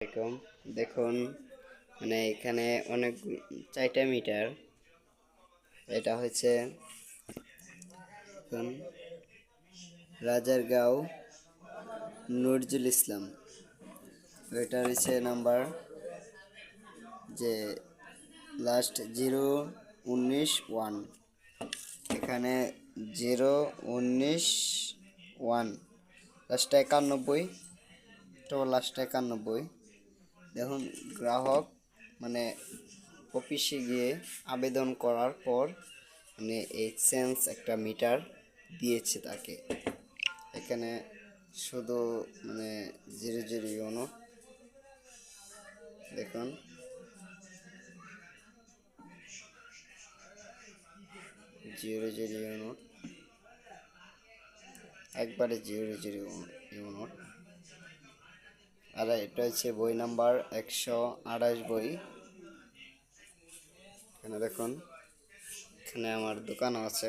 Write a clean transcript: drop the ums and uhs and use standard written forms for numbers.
এরকম দেখুন, মানে এখানে অনেক 4টা মিটার। এটা হচ্ছে দেখুন, রাজারগাঁও নজরুল ইসলাম। এটা হচ্ছে নাম্বার যে লাস্ট 019-1। এখানে 019-1, লাস্টটা 91, তো লাস্টটা 91। দেখুন, গ্রাহক মানে অফিসে গিয়ে আবেদন করার পর মানে এক্সচেঞ্জ একটা মিটার দিয়েছে তাকে। এখানে শুধু মানে 00 ইউনিট। দেখুন, 00 ইউনিট, একবারে 00 ইউনিট। আর এটা হচ্ছে বই নাম্বার 128 বই। এখানে দেখুন, এখানে আমার দোকানও আছে।